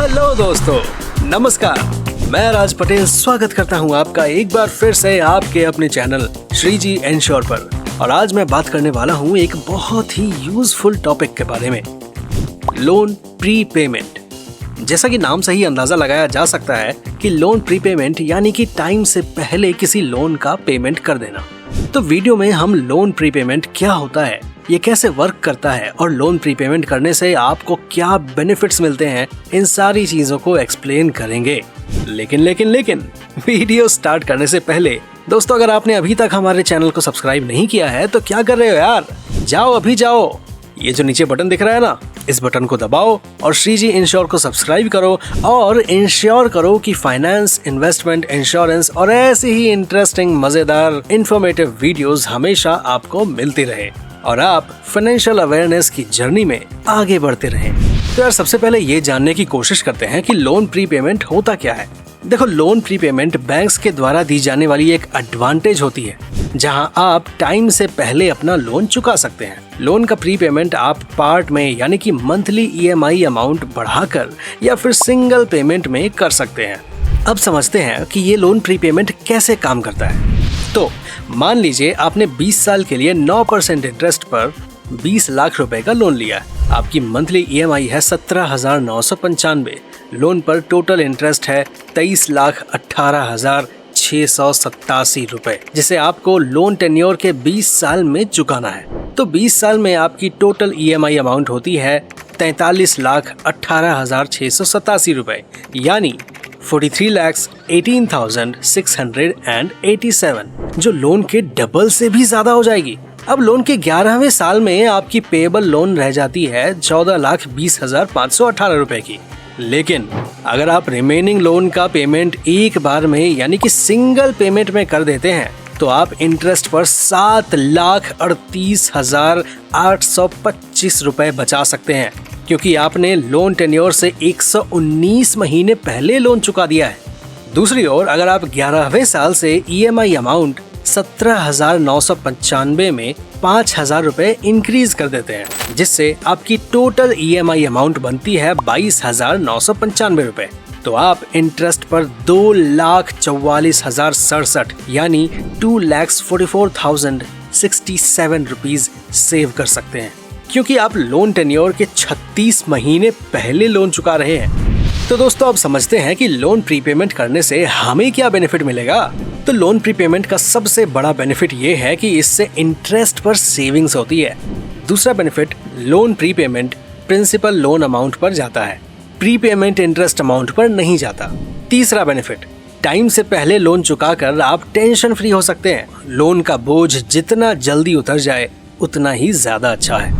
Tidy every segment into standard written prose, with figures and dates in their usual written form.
Hello दोस्तों, नमस्कार। मैं राज पटेल स्वागत करता हूं आपका एक बार फिर से आपके अपने चैनल श्रीजी एंश्योर पर। और आज मैं बात करने वाला हूं एक बहुत ही यूजफुल टॉपिक के बारे में, लोन प्री पेमेंट। जैसा कि नाम से ही अंदाजा लगाया जा सकता है कि लोन प्री पेमेंट यानी कि टाइम से पहले किसी लोन का पेमेंट कर देना। तो वीडियो में हम लोन प्री पेमेंट क्या होता है, ये कैसे वर्क करता है और लोन प्री पेमेंट करने से आपको क्या बेनिफिट्स मिलते हैं, इन सारी चीजों को एक्सप्लेन करेंगे। लेकिन वीडियो स्टार्ट करने से पहले दोस्तों, अगर आपने अभी तक हमारे चैनल को सब्सक्राइब नहीं किया है तो क्या कर रहे हो यार, जाओ अभी जाओ। ये जो नीचे बटन दिख रहा है ना, इस बटन को दबाओ और श्रीजी इंश्योर को सब्सक्राइब करो और इंश्योर करो कि फाइनेंस, इन्वेस्टमेंट, इंश्योरेंस और ऐसी ही इंटरेस्टिंग, मजेदार, इंफॉर्मेटिव वीडियोस हमेशा आपको मिलती रहे और आप फाइनेंशियल अवेयरनेस की जर्नी में आगे बढ़ते रहें। तो यार सबसे पहले ये जानने की कोशिश करते हैं कि लोन प्री पेमेंट होता क्या है। देखो, लोन प्री पेमेंट बैंक्स के द्वारा दी जाने वाली एक एडवांटेज होती है जहां आप टाइम से पहले अपना लोन चुका सकते हैं। लोन का प्री पेमेंट आप पार्ट में यानी कि मंथली EMI अमाउंट बढ़ाकर या फिर सिंगल पेमेंट में कर सकते हैं। अब समझते हैं कि ये लोन प्री पेमेंट कैसे काम करता है। तो मान लीजिए आपने 20 साल के लिए 9% इंटरेस्ट पर 20 लाख रुपए का लोन लिया। आपकी मंथली EMI है 17,995। लोन पर टोटल इंटरेस्ट है 23,18,687 रुपए, जिसे आपको लोन टेन्योर के 20 साल में चुकाना है। तो 20 साल में आपकी टोटल EMI अमाउंट होती है 43,18,687 रुपए, यानी 43,18,687, जो लोन के डबल से भी ज्यादा हो जाएगी। अब लोन के 11वें साल में आपकी पेएबल लोन रह जाती है 14,20,518 रुपए की। लेकिन अगर आप रिमेनिंग लोन का पेमेंट एक बार में यानी कि सिंगल पेमेंट में कर देते हैं तो आप इंटरेस्ट पर 7,38,825 रुपए बचा सकते हैं, क्योंकि आपने लोन टेन्योर से 119 महीने पहले लोन चुका दिया है। दूसरी ओर अगर आप 11वें साल से EMI अमाउंट 17,995 में 5,000 रुपए इंक्रीज कर देते हैं, जिससे आपकी टोटल EMI अमाउंट बनती है 22,995 रुपए, तो आप इंटरेस्ट पर 2,44,067 यानी 2,44,067 रुपीज सेव कर सकते हैं, क्योंकि आप लोन टेन्योर के 36 महीने पहले लोन चुका रहे हैं। तो दोस्तों, अब समझते हैं कि लोन प्रीपेमेंट करने से हमें क्या बेनिफिट मिलेगा। तो लोन प्रीपेमेंट का सबसे बड़ा बेनिफिट ये है कि इससे इंटरेस्ट पर सेविंग्स होती है। दूसरा benefit, loan prepayment principal loan amount पर जाता है, प्रीपेमेंट इंटरेस्ट अमाउंट पर नहीं जाता। तीसरा बेनिफिट, टाइम से पहले लोन चुकाकर आप टेंशन फ्री हो सकते हैं। लोन का बोझ जितना जल्दी उतर जाए उतना ही ज्यादा अच्छा है।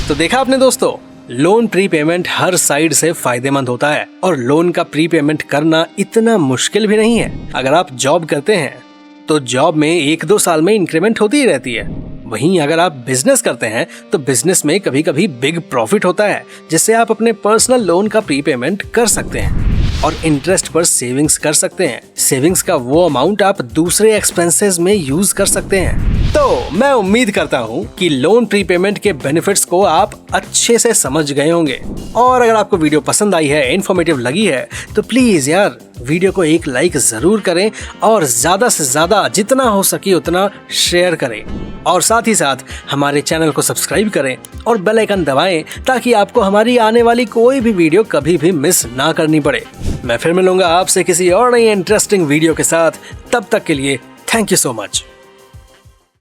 तो देखा आपने दोस्तों, लोन प्री पेमेंट हर साइड से फायदेमंद होता है और लोन का प्री पेमेंट करना इतना मुश्किल भी नहीं है। अगर आप जॉब करते हैं तो जॉब में 1-2 साल में इंक्रीमेंट होती ही रहती है। वहीं अगर आप बिजनेस करते हैं तो बिजनेस में कभी कभी बिग प्रॉफिट होता है, जिससे आप अपने पर्सनल लोन का प्री पेमेंट कर सकते हैं और इंटरेस्ट पर सेविंग्स कर सकते हैं। सेविंग्स का वो अमाउंट आप दूसरे एक्सपेंसेस में यूज कर सकते हैं। तो मैं उम्मीद करता हूँ कि लोन प्रीपेमेंट के बेनिफिट्स को आप अच्छे से समझ गए होंगे। और अगर आपको वीडियो पसंद आई है, इन्फॉर्मेटिव लगी है, तो प्लीज यार वीडियो को एक लाइक जरूर करें और ज्यादा से ज्यादा जितना हो सके उतना शेयर करें और साथ ही साथ हमारे चैनल को सब्सक्राइब करें और बेल आइकन दबाएं, ताकि आपको हमारी आने वाली कोई भी वीडियो कभी भी मिस ना करनी पड़े। मैं फिर मिलूंगा आपसे किसी और नई इंटरेस्टिंग वीडियो के साथ। तब तक के लिए थैंक यू सो मच।